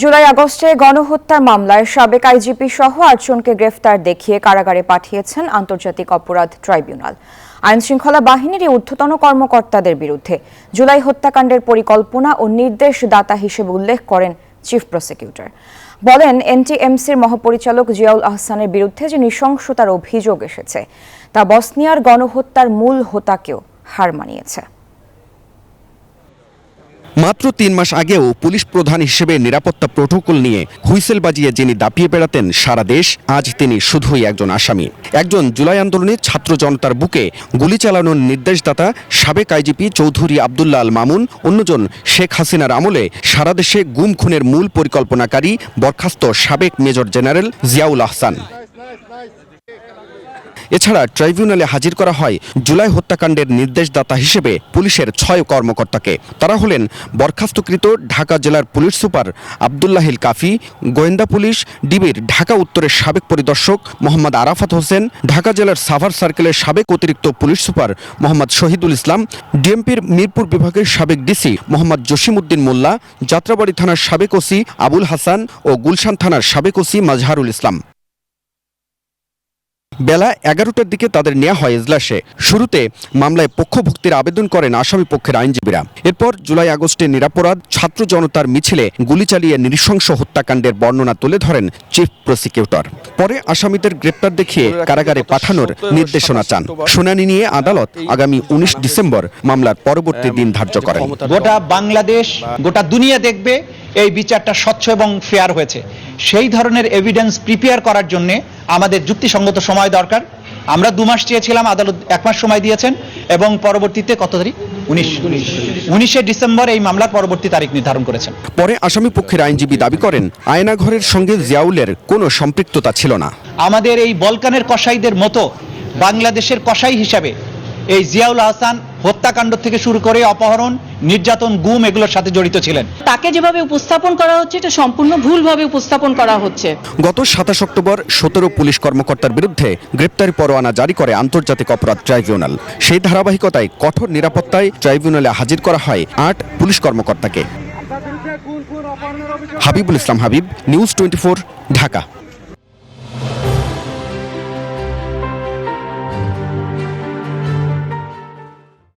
জুলাই আগস্টে গণহত্যার মামলায় সাবেক আইজিপি সহ ৮ জনকে গ্রেফতার দেখিয়ে কারাগারে পাঠিয়েছেন আন্তর্জাতিক অপরাধ ট্রাইব্যুনাল। আইনশৃঙ্খলা বাহিনীর ঊর্ধ্বতন কর্মকর্তাদের বিরুদ্ধে জুলাই হত্যাকাণ্ডের পরিকল্পনা ও নির্দেশদাতা হিসেবে উল্লেখ করেন চিফ প্রসিকিউটর। বলেন, এনটিএমসির মহাপরিচালক জিয়াউল আহসানের বিরুদ্ধে যে নৃশংসতার অভিযোগ এসেছে তা বসনিয়ার গণহত্যার মূল হোতাকেও হার মানিয়েছে। মাত্র ৩ মাস আগেও পুলিশ প্রধান হিসেবে নিরাপত্তা প্রোটোকল নিয়ে হুইসেল বাজিয়ে যিনি দাপিয়ে বেড়াতেন সারা দেশ, আজ তিনি শুধুই একজন আসামি। একজন জুলাই আন্দোলনে ছাত্র জনতার বুকে গুলি চালানোর নির্দেশদাতা সাবেক আইজিপি চৌধুরী আব্দুল্লাহ আল মামুন, অন্যজন শেখ হাসিনার আমলে সারা দেশে গুম খুনের মূল পরিকল্পনাকারী বরখাস্ত সাবেক মেজর জেনারেল জিয়াউল আহসান। এছাড়া ট্রাইব্যুনালে হাজির করা হয় জুলাই হত্যাকাণ্ডের নির্দেশদাতা হিসেবে পুলিশের ৬ কর্মকর্তাকে। তারা হলেন বরখাস্তকৃত ঢাকা জেলার পুলিশ সুপার আব্দুল্লাহিল কাফি, গোয়েন্দা পুলিশ ডিবির ঢাকা উত্তরের সাবেক পরিদর্শক মোহাম্মদ আরাফাত হোসেন, ঢাকা জেলার সাভার সার্কেলের সাবেক অতিরিক্ত পুলিশ সুপার মোহাম্মদ শহীদুল ইসলাম, ডিএমপির মিরপুর বিভাগের সাবেক ডিসি মোহাম্মদ জসিমউদ্দিন মোল্লা, যাত্রাবাড়ী থানার সাবেক ওসি আবুল হাসান ও গুলশান থানার সাবেক ওসি মাজহারুল ইসলাম। বেলা ১১টার দিকে তাদের নেওয়া হয় এজলাসে। শুরুতে মামলায় পক্ষভুক্তির আবেদন করেন আসামি পক্ষের আইনজীবীরা। এরপর জুলাই আগস্টে নিরাপরাধ ছাত্র জনতার মিছিলে গুলি চালিয়ে নৃশংস হত্যাকাণ্ডের বর্ণনা তুলে ধরেন চিফ প্রসিকিউটর। পরে আসামিদের গ্রেপ্তার দেখিয়ে কারাগারে পাঠানোর নির্দেশনা চান। শুনানি নিয়ে আদালত আগামী ১৯ ডিসেম্বর মামলার পরবর্তী দিন ধার্য করেন। গোটা বাংলাদেশ, গোটা দুনিয়া দেখবে এই বিচারটা স্বচ্ছ এবং ফেয়ার হয়েছে। সেই ধরনের এভিডেন্স প্রিপেয়ার করার জন্য আমাদের যুক্তিসঙ্গত সময় দরকার। আমরা ২ মাস চেয়েছিলাম, আদালত ১ মাস সময় দিয়েছেন এবং পরবর্তীতে কত তারিখ ১৯শে ডিসেম্বর এই মামলার পরবর্তী তারিখ নির্ধারণ করেছেন। পরে আসামি পক্ষের আইনজীবী দাবি করেন, আয়নাঘরের সঙ্গে জিয়াউলের কোনো সম্পৃক্ততা ছিল না। আমাদের এই বলকানের কসাইদের মতো বাংলাদেশের কসাই হিসাবে এই জিয়াউল আহসান হত্যাকাণ্ড থেকে শুরু করে অপহরণ, নির্যাতন, গুম এগুলোর সাথে জড়িত ছিলেন। তাকে যেভাবে উপস্থাপন করা হচ্ছে এটা সম্পূর্ণ ভুলভাবে উপস্থাপন করা হচ্ছে। গত ২৭ অক্টোবর ১৭ পুলিশ কর্মকর্তার বিরুদ্ধে গ্রেপ্তারি পরোয়ানা জারি করে আন্তর্জাতিক অপরাধ ট্রাইব্যুনাল। সেই ধারাবাহিকতায় কঠোর নিরাপত্তায় ট্রাইব্যুনালে হাজির করা হয় ৮ পুলিশ কর্মকর্তাকে। হাবিবুল ইসলাম হাবিব, নিউজ 24, ঢাকা।